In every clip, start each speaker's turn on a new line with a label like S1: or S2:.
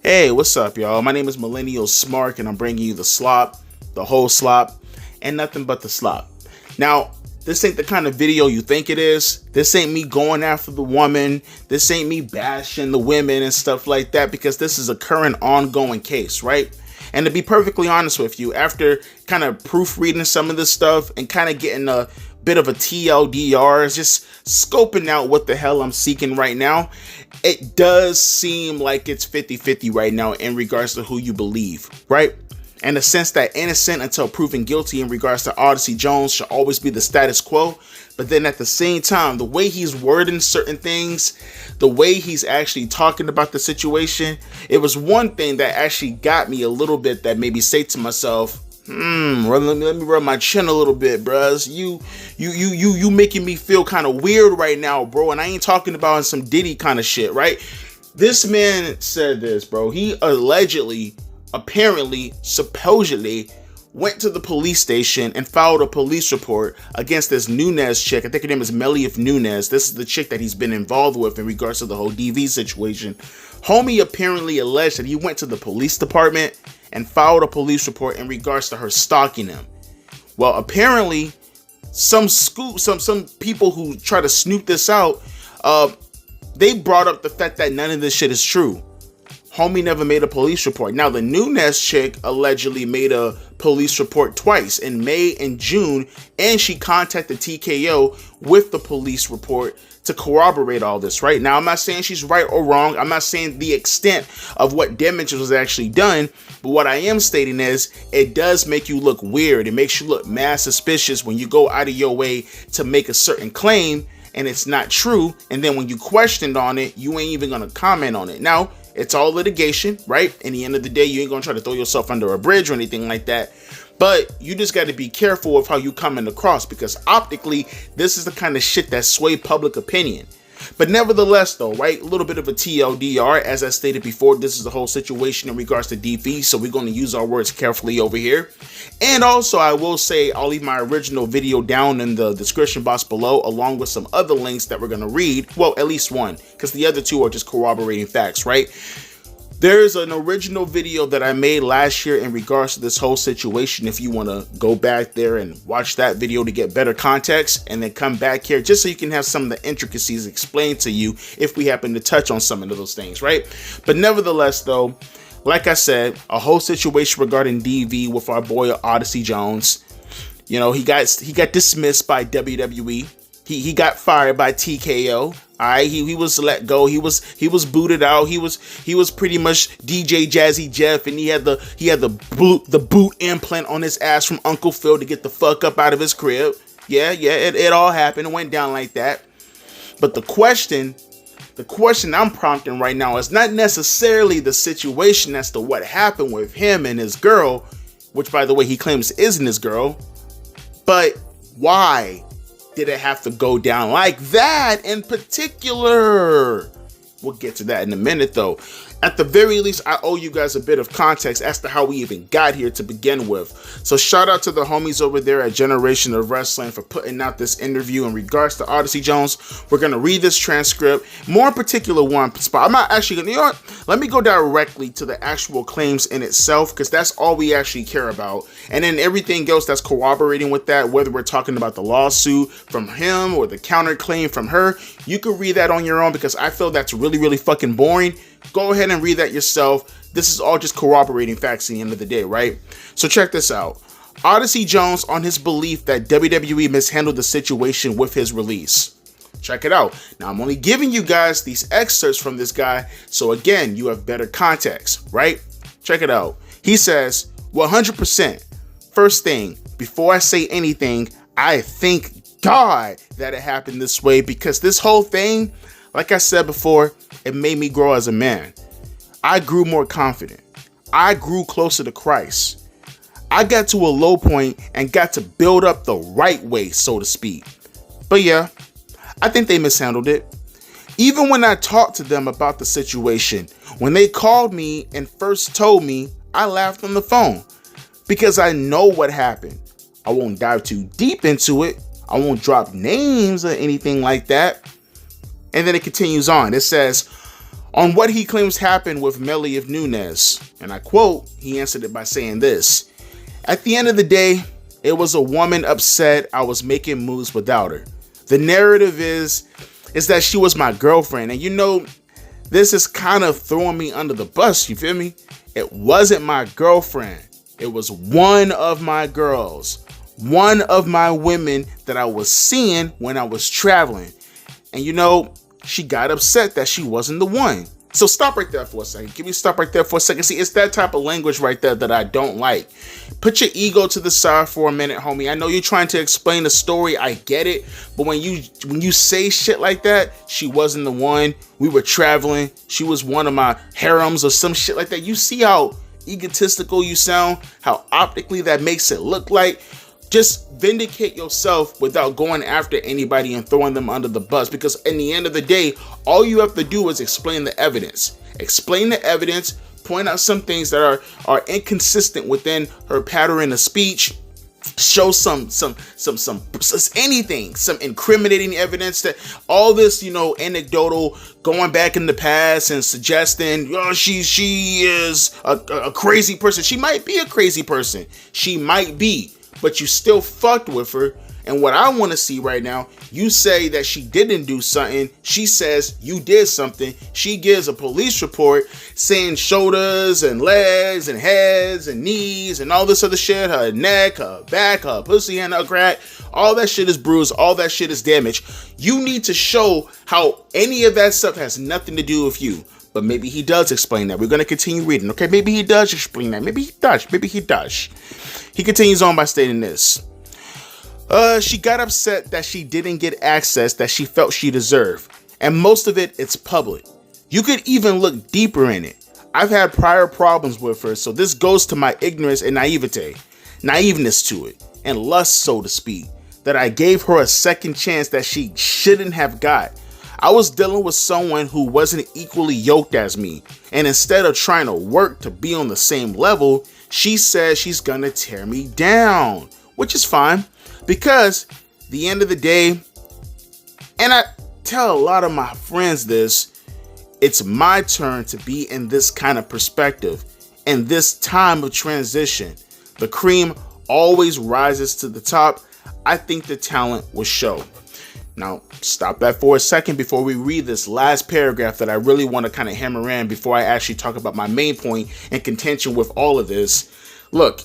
S1: Hey, what's up, y'all? My name is Millennial Smark, and I'm bringing you the slop, the whole slop, and nothing but the slop. Now, this ain't the kind of video you think it is. This ain't me going after the woman. This ain't me bashing the women and stuff like that, because this is a current ongoing case, right? And to be perfectly honest with you, after kind of proofreading some of this stuff and kind of getting a bit of a TLDR, just scoping out what the hell I'm seeking right now, it does seem like it's 50-50 right now in regards to who you believe, right? And the sense that innocent until proven guilty in regards to Odyssey Jones should always be the status quo. But then at the same time, the way he's wording certain things, the way he's actually talking about the situation, it was one thing that actually got me a little bit, that made me say to myself, let me rub my chin a little bit, bruh. You making me feel kind of weird right now, bro. And I ain't talking about some Diddy kind of shit, right? This man said this, bro. He allegedly, apparently, supposedly went to the police station and filed a police report against this Nunez chick. I think her name is Melif Nunez. This is the chick that he's been involved with in regards to the whole DV situation. Homie apparently alleged that he went to the police department and filed a police report in regards to her stalking him. Well, apparently, some people who try to snoop this out, they brought up the fact that none of this shit is true. Homie never made a police report. Now, the Nunez chick allegedly made a police report twice, in May and June, and she contacted TKO with the police report to corroborate all this, right? Now, I'm not saying she's right or wrong. I'm not saying the extent of what damage was actually done, but what I am stating is it does make you look weird. It makes you look mad suspicious when you go out of your way to make a certain claim and it's not true, and then when you questioned on it, you ain't even gonna comment on it. Now, it's all litigation, right? In the end of the day, you ain't gonna try to throw yourself under a bridge or anything like that. But you just got to be careful of how you coming across, because optically, this is the kind of shit that sway public opinion. But nevertheless, though, right, a little bit of a TLDR. As I stated before, this is the whole situation in regards to DV, so we're going to use our words carefully over here. And also, I will say, I'll leave my original video down in the description box below, along with some other links that we're going to read. Well, at least one, because the other two are just corroborating facts, right? There's an original video that I made last year in regards to this whole situation. If you want to go back there and watch that video to get better context, and then come back here just so you can have some of the intricacies explained to you if we happen to touch on some of those things, right? But nevertheless, though, like I said, a whole situation regarding DV with our boy Odyssey Jones. You know, he got dismissed by WWE. He got fired by TKO. All right, he was let go. He was booted out. He was pretty much DJ Jazzy Jeff, and he had the boot implant on his ass from Uncle Phil to get the fuck up out of his crib. Yeah, it all happened. It went down like that. But the question I'm prompting right now is not necessarily the situation as to what happened with him and his girl, which, by the way, he claims isn't his girl, but why did it have to go down like that in particular? We'll get to that in a minute, though. At the very least, I owe you guys a bit of context as to how we even got here to begin with. So shout out to the homies over there at Generation of Wrestling for putting out this interview in regards to Odyssey Jones. We're going to read this transcript. More in particular one spot. I'm not actually going to, you know what? Let me go directly to the actual claims in itself, because that's all we actually care about. And then everything else that's corroborating with that, whether we're talking about the lawsuit from him or the counterclaim from her, you can read that on your own, because I feel that's really, really fucking boring. Go ahead and read that yourself. This is all just corroborating facts at the end of the day, right? So check this out. Odyssey Jones on his belief that WWE mishandled the situation with his release. Check it out. Now, I'm only giving you guys these excerpts from this guy, so again, you have better context, right? Check it out. He says, 100%. First thing, before I say anything, I thank God that it happened this way, because this whole thing, like I said before, it made me grow as a man. I grew more confident. I grew closer to Christ. I got to a low point and got to build up the right way, so to speak. But yeah, I think they mishandled it. Even when I talked to them about the situation, when they called me and first told me, I laughed on the phone, because I know what happened. I won't dive too deep into it. I won't drop names or anything like that. And then it continues on. It says, On what he claims happened with Melly of Nunes, and I quote, he answered it by saying this: "At the end of the day, it was a woman upset I was making moves without her. The narrative is that she was my girlfriend, and this is kind of throwing me under the bus, you feel me? It wasn't my girlfriend. It was one of my girls, one of my women that I was seeing when I was traveling. And she got upset that she wasn't the one." So stop right there for a second. Give me stop right there for a second. See, it's that type of language right there that I don't like. Put your ego to the side for a minute, homie. I know you're trying to explain the story. I get it. But when you say shit like that, she wasn't the one. We were traveling. She was one of my harems or some shit like that. You see how egotistical you sound? How optically that makes it look like? Just vindicate yourself without going after anybody and throwing them under the bus, because in the end of the day, all you have to do is explain the evidence. Explain the evidence, point out some things that are inconsistent within her pattern of speech. Show some anything, some incriminating evidence that all this, anecdotal going back in the past and suggesting, she is a crazy person. She might be a crazy person. She might be. But you still fucked with her. And what I want to see right now, you say that she didn't do something. She says you did something. She gives a police report saying shoulders and legs and heads and knees and all this other shit. Her neck, her back, her pussy and her crack. All that shit is bruised. All that shit is damaged. You need to show how any of that stuff has nothing to do with you. But maybe he does explain that. We're going to continue reading. Okay, maybe he does explain that. Maybe he does. Maybe he does. He continues on by stating this. She got upset that she didn't get access that she felt she deserved. And most of it's public. You could even look deeper in it. I've had prior problems with her, so this goes to my ignorance and naiveness to it, and lust, so to speak, that I gave her a second chance that she shouldn't have got. I was dealing with someone who wasn't equally yoked as me, and instead of trying to work to be on the same level, she says she's gonna tear me down, which is fine, because the end of the day, and I tell a lot of my friends this, it's my turn to be in this kind of perspective, and this time of transition. The cream always rises to the top. I think the talent will show. Now, stop that for a second before we read this last paragraph that I really want to kind of hammer in before I actually talk about my main point and contention with all of this. Look,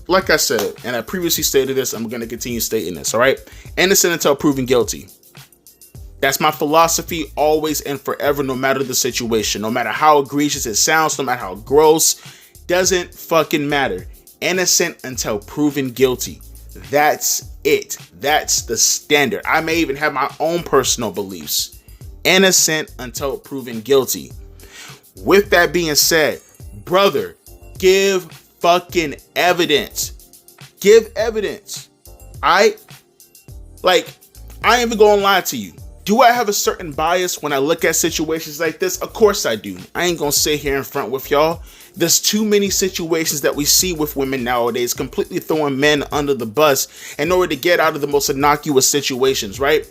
S1: like I said, and I previously stated this, I'm going to continue stating this, all right? Innocent until proven guilty. That's my philosophy always and forever, no matter the situation, no matter how egregious it sounds, no matter how gross, doesn't fucking matter. Innocent until proven guilty. That's it. That's the standard. I may even have my own personal beliefs. Innocent until proven guilty. With that being said, brother, give fucking evidence. Give evidence. I ain't even gonna lie to you. Do I have a certain bias when I look at situations like this? Of course I do. I ain't gonna sit here in front with y'all. There's too many situations that we see with women nowadays completely throwing men under the bus in order to get out of the most innocuous situations, right?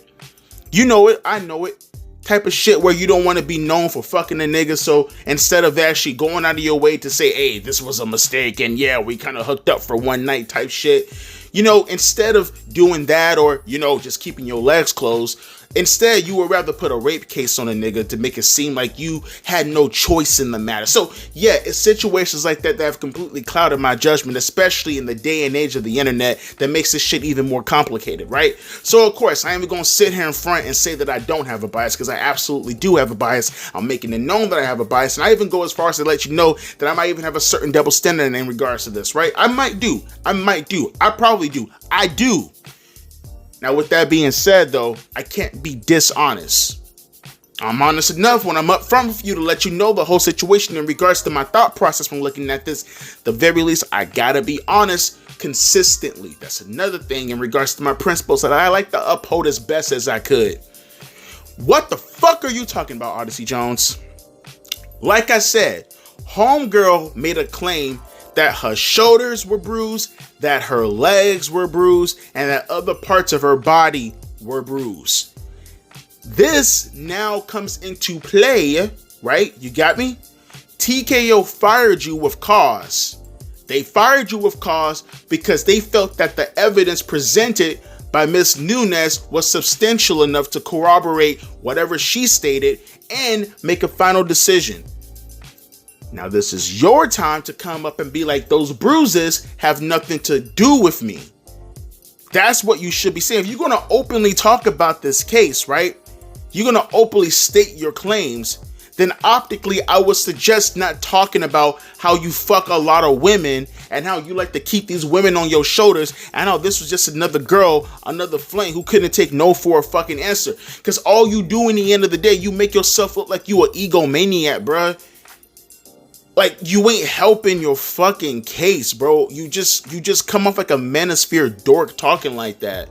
S1: You know it. I know it. Type of shit where you don't want to be known for fucking a nigga. So instead of actually going out of your way to say, hey, this was a mistake and yeah, we kind of hooked up for one night type shit. Instead of doing that or, just keeping your legs closed, instead, you would rather put a rape case on a nigga to make it seem like you had no choice in the matter. So, yeah, it's situations like that have completely clouded my judgment, especially in the day and age of the internet that makes this shit even more complicated, right? So, of course, I ain't going to sit here in front and say that I don't have a bias, because I absolutely do have a bias. I'm making it known that I have a bias, and I even go as far as to let you know that I might even have a certain double standard in regards to this, right? I might do. I probably do. I do. Now, with that being said, though, I can't be dishonest. I'm honest enough when I'm up front with you to let you know the whole situation in regards to my thought process when looking at this. The very least, I gotta be honest consistently. That's another thing in regards to my principles that I like to uphold as best as I could. What the fuck are you talking about, Odyssey Jones? Like I said, homegirl made a claim that her shoulders were bruised, that her legs were bruised, and that other parts of her body were bruised. This now comes into play right? You got me? TKO fired you with cause. They fired you with cause because they felt that the evidence presented by Miss Nunes was substantial enough to corroborate whatever she stated and make a final decision. Now, this is your time to come up and be like, those bruises have nothing to do with me. That's what you should be saying. If you're going to openly talk about this case, right? You're going to openly state your claims, then optically, I would suggest not talking about how you fuck a lot of women and how you like to keep these women on your shoulders and how this was just another girl, another flame who couldn't take no for a fucking answer. Because all you do in the end of the day, you make yourself look like you an egomaniac, bruh. Like, you ain't helping your fucking case, bro. You just come off like a manosphere dork talking like that.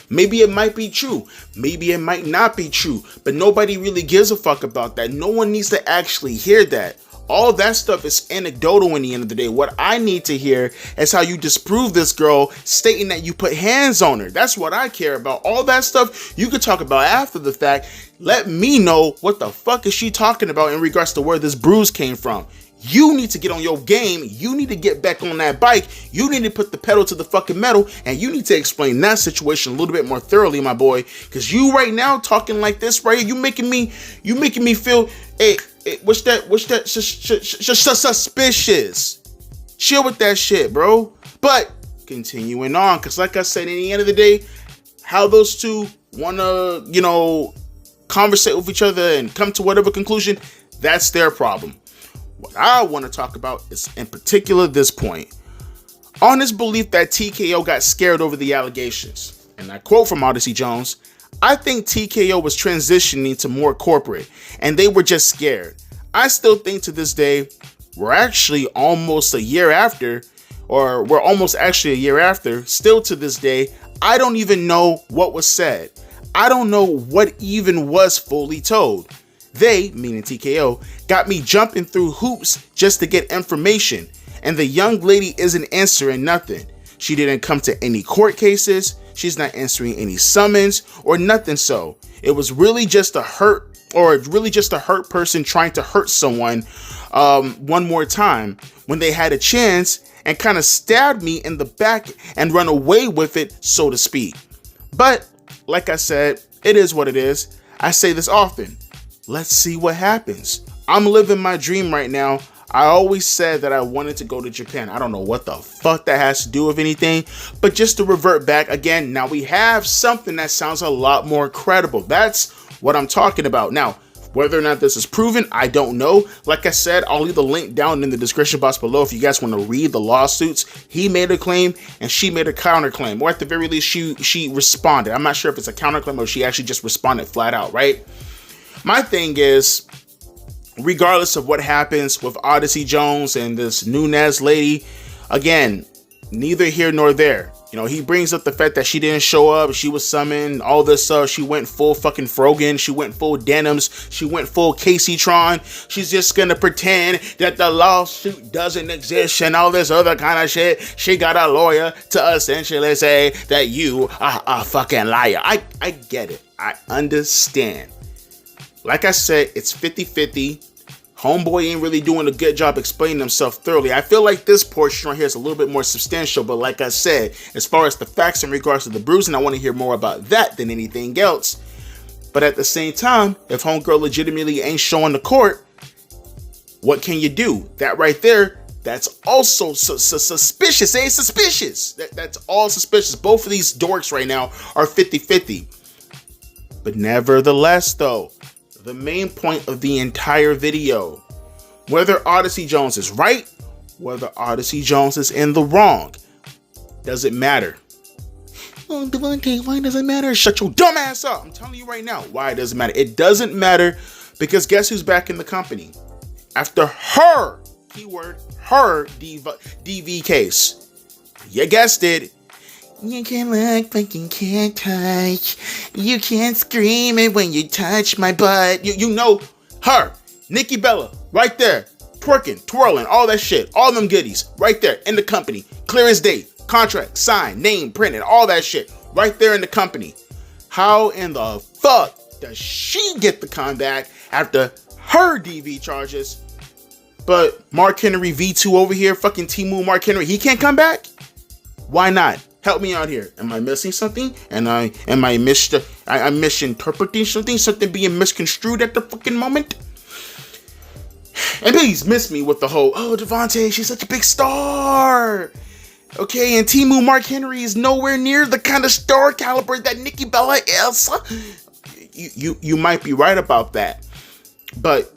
S1: Maybe it might be true. Maybe it might not be true. But nobody really gives a fuck about that. No one needs to actually hear that. All that stuff is anecdotal in the end of the day. What I need to hear is how you disprove this girl stating that you put hands on her. That's what I care about. All that stuff you could talk about after the fact. Let me know what the fuck is she talking about in regards to where this bruise came from. You need to get on your game. You need to get back on that bike. You need to put the pedal to the fucking metal, and you need to explain that situation a little bit more thoroughly, my boy. Because you right now talking like this right here, you making me feel, hey, what's that suspicious. Chill with that shit, bro. But continuing on, because like I said, in the end of the day, how those two wanna, conversate with each other and come to whatever conclusion, that's their problem. What I want to talk about is, in particular, this point. On his belief that TKO got scared over the allegations, and I quote from Odyssey Jones, I think TKO was transitioning to more corporate, and they were just scared. I still think to this day, we're actually almost a year after, still to this day, I don't even know what was said. I don't know what even was fully told. They, meaning TKO, got me jumping through hoops just to get information, and the young lady isn't answering nothing. She didn't come to any court cases, she's not answering any summons, or nothing so. It was really just a hurt person trying to hurt someone one more time when they had a chance and kind of stabbed me in the back and run away with it, so to speak. But, like I said, it is what it is. I say this often. Let's see what happens. I'm living my dream right now. I always said that I wanted to go to Japan. I don't know what the fuck that has to do with anything, but just to revert back again, now we have something that sounds a lot more credible. That's what I'm talking about. Now, whether or not this is proven, I don't know. Like I said, I'll leave the link down in the description box below if you guys want to read the lawsuits. He made a claim and she made a counterclaim, or at the very least, she responded. I'm not sure if it's a counterclaim or she actually just responded flat out, right? My thing is, regardless of what happens with Odyssey Jones and this Nunes lady, again, neither here nor there. He brings up the fact that she didn't show up, she was summoned, all this stuff. She went full fucking Frogan, she went full Denims, she went full Casey Tron. She's just gonna pretend that the lawsuit doesn't exist and all this other kind of shit. She got a lawyer to essentially say that you are a fucking liar. I get it. I understand. Like I said, it's 50-50. Homeboy ain't really doing a good job explaining himself thoroughly. I feel like this portion right here is a little bit more substantial, but like I said, as far as the facts in regards to the bruising, I want to hear more about that than anything else. But at the same time, if homegirl legitimately ain't showing the court, what can you do? That right there, that's also suspicious. Ain't suspicious. That's all suspicious. Both of these dorks right now are 50-50. But nevertheless, though, the main point of the entire video, whether Odyssey Jones is right, whether Odyssey Jones is in the wrong, doesn't matter. Oh, Devontae, why does it matter? Shut your dumb ass up. I'm telling you right now why it doesn't matter. It doesn't matter because guess who's back in the company? After her, keyword, her DV case. You guessed it. You can look, but you can't touch. You can't scream it when you touch my butt. You know her, Nikki Bella, right there, twerking, twirling, all that shit, all them goodies, right there in the company, clear as day, contract, signed, name printed, all that shit, right there in the company. How in the fuck does she get the comeback after her DV charges. But Mark Henry V2 over here, fucking Timu Mark Henry, he can't come back? Why not? Help me out here. Am I missing something? Am I misinterpreting something? Something being misconstrued at the fucking moment? And please miss me with the whole, oh, Devontae, she's such a big star. Okay, and Timu Mark Henry is nowhere near the kind of star caliber that Nikki Bella is. You might be right about that. But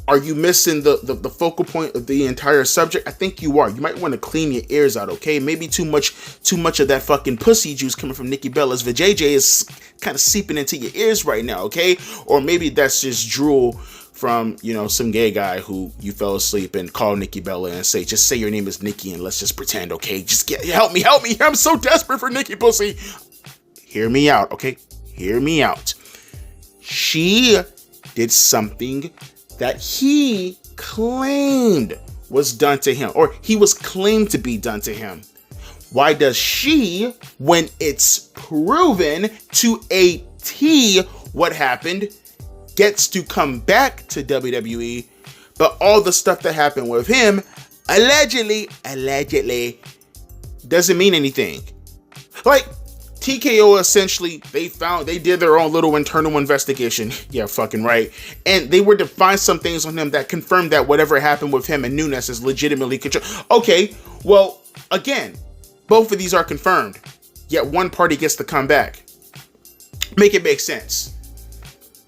S1: are you missing the focal point of the entire subject? I think you are. You might want to clean your ears out, okay? Maybe too much of that fucking pussy juice coming from Nikki Bella's vajayjay is kind of seeping into your ears right now, okay? Or maybe that's just drool from, you know, some gay guy who you fell asleep and called Nikki Bella and just say your name is Nikki and let's just pretend, okay? Just help me. I'm so desperate for Nikki pussy. Hear me out, okay? Hear me out. She did something that he claimed was done to him, or he was claimed to be done to him. Why does she, when it's proven to a T what happened, gets to come back to WWE, but all the stuff that happened with him, allegedly, doesn't mean anything? Like, TKO essentially, they did their own little internal investigation. Yeah, fucking right. And they were to find some things on him that confirmed that whatever happened with him and Nunes is legitimately controlled. Okay, well, again, both of these are confirmed, yet one party gets to come back. Make it make sense.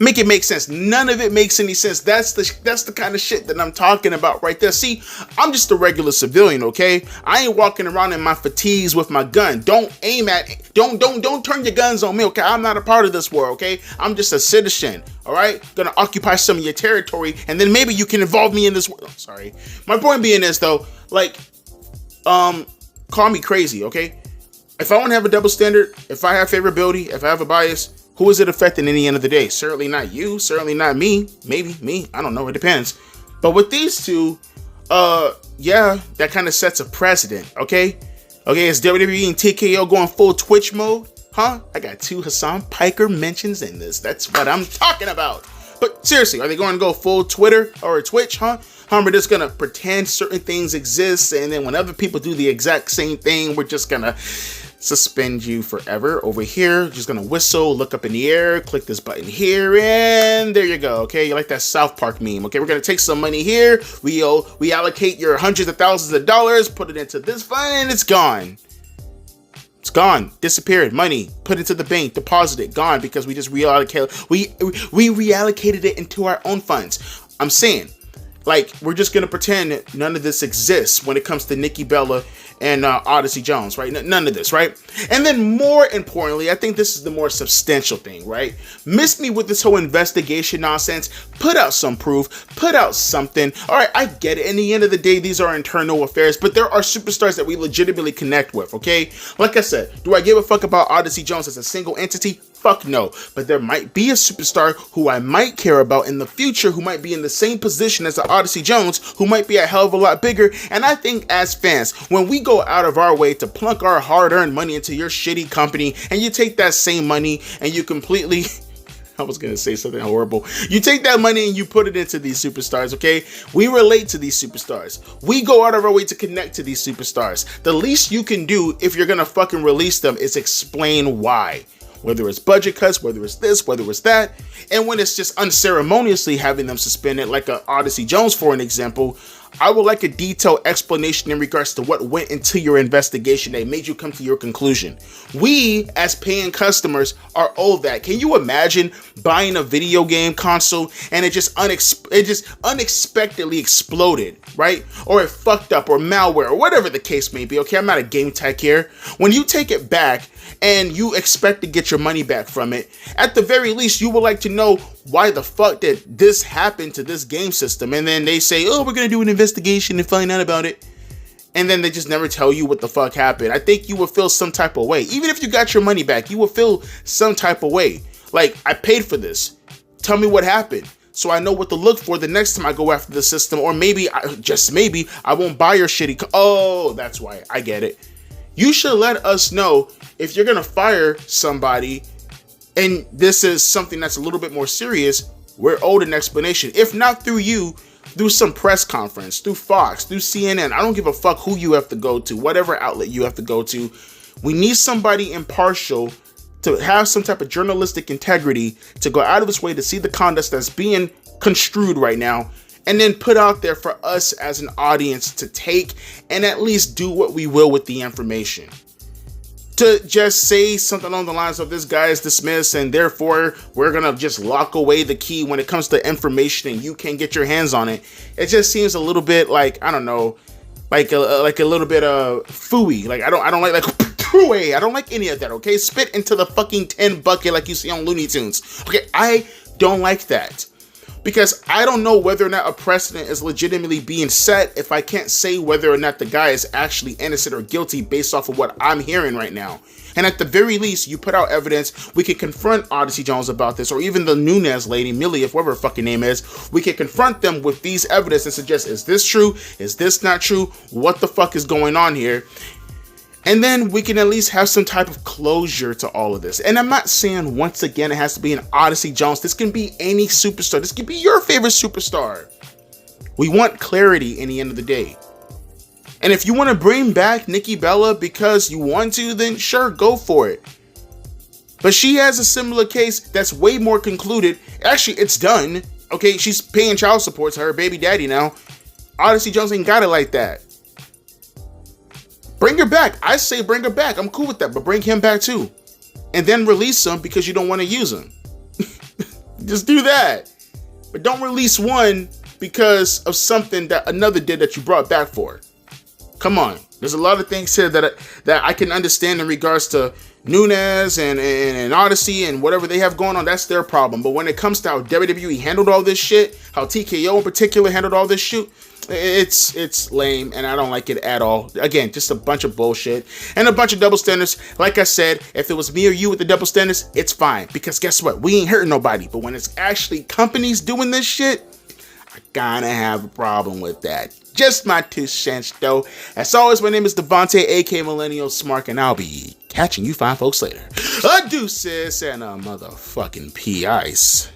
S1: Make it make sense. None of it makes any sense. That's the kind of shit that I'm talking about right there. See, I'm just a regular civilian, okay? I ain't walking around in my fatigues with my gun. Don't turn your guns on me, okay? I'm not a part of this war, okay? I'm just a citizen, all right? Gonna occupy some of your territory, and then maybe you can involve me in this war. Oh, sorry. My point being is, though, like, call me crazy, okay? If I want to have a double standard, if I have favorability, if I have a bias, who is it affecting in the end of the day? Certainly not you. Certainly not me. Maybe me. I don't know. It depends. But with these two, yeah, that kind of sets a precedent. Okay. Is WWE and TKO going full Twitch mode? Huh? I got 2 Hassan Piker mentions in this. That's what I'm talking about. But seriously, are they going to go full Twitter or Twitch? Huh? We're just going to pretend certain things exist. And then when other people do the exact same thing, we're just going to suspend you forever. Over here, just gonna whistle, look up in the air, click this button here, and there you go. Okay, you like that South Park meme? Okay, we're gonna take some money here. We allocate your hundreds of thousands of dollars, put it into this fund, and it's gone. It's gone, disappeared. Money put into the bank, deposited, gone because we just reallocated. We reallocated it into our own funds. I'm saying, like, we're just gonna pretend none of this exists when it comes to Nikki Bella and Odyssey Jones, right? None of this, right? And then more importantly, I think this is the more substantial thing, right? Miss me with this whole investigation nonsense. Put out some proof. Put out something. All right, I get it. In the end of the day, these are internal affairs, but there are superstars that we legitimately connect with, okay? Like I said, do I give a fuck about Odyssey Jones as a single entity? Fuck no. But there might be a superstar who I might care about in the future who might be in the same position as the Odyssey Jones, who might be a hell of a lot bigger. And I think as fans, when we go out of our way to plunk our hard-earned money into your shitty company, and you take that same money and you completely... I was going to say something horrible. You take that money and you put it into these superstars, okay? We relate to these superstars. We go out of our way to connect to these superstars. The least you can do if you're going to fucking release them is explain why. Whether it's budget cuts, whether it's this, whether it's that. And when it's just unceremoniously having them suspended, like a Odyssey Jones, for an example, I would like a detailed explanation in regards to what went into your investigation that made you come to your conclusion. We, as paying customers, are owed that. Can you imagine buying a video game console and it just unexpectedly exploded, right? Or it fucked up, or malware, or whatever the case may be. Okay, I'm not a game tech here. When you take it back and you expect to get your money back from it, at the very least, you would like to know why the fuck did this happen to this game system. And then they say, oh, we're going to do an investigation and find out about it. And then they just never tell you what the fuck happened. I think you would feel some type of way. Even if you got your money back, you would feel some type of way. Like, I paid for this. Tell me what happened, so I know what to look for the next time I go after the system. Or maybe, just maybe, I won't buy your shitty... Oh, that's why. I get it. You should let us know if you're going to fire somebody and this is something that's a little bit more serious. we're owed an explanation. If not through you, through some press conference, through Fox, through CNN. I don't give a fuck who you have to go to, whatever outlet you have to go to. We need somebody impartial to have some type of journalistic integrity to go out of its way to see the conduct that's being construed right now, and then put out there for us as an audience to take and at least do what we will with the information. To just say something along the lines of this guy is dismissed and therefore we're gonna just lock away the key when it comes to information and you can't get your hands on it. It just seems a little bit like, I don't know, like a little bit of phooey. Like I don't like pooey. I don't like any of that. Okay, spit into the fucking tin bucket like you see on Looney Tunes. Okay, I don't like that. Because I don't know whether or not a precedent is legitimately being set if I can't say whether or not the guy is actually innocent or guilty based off of what I'm hearing right now. And at the very least, you put out evidence, we can confront Odyssey Jones about this, or even the Nunez lady, Millie, if whatever her fucking name is, we can confront them with these evidence and suggest, is this true? Is this not true? What the fuck is going on here? And then we can at least have some type of closure to all of this. And I'm not saying, once again, it has to be an Odyssey Jones. This can be any superstar. This can be your favorite superstar. We want clarity in the end of the day. And if you want to bring back Nikki Bella because you want to, then sure, go for it. But she has a similar case that's way more concluded. Actually, it's done. Okay, she's paying child support to her baby daddy now. Odyssey Jones ain't got it like that. Bring her back. I say bring her back. I'm cool with that, but bring him back too. And then release him because you don't want to use him. Just do that. But don't release one because of something that another did that you brought back for. Come on. There's a lot of things here that I can understand in regards to Nunez and Odyssey and whatever they have going on. That's their problem. But when it comes to how WWE handled all this shit, how TKO in particular handled all this shit, it's lame and I don't like it at all. Again, just a bunch of bullshit and a bunch of double standards. Like I said, if it was me or you with the double standards, it's fine. Because guess what? We ain't hurting nobody. But when it's actually companies doing this shit, I kinda have a problem with that. Just my 2 cents though. As always, my name is Devontae, aka Millennial Smart, and I'll be catching you fine folks later. Deuces and a motherfucking P-Ice.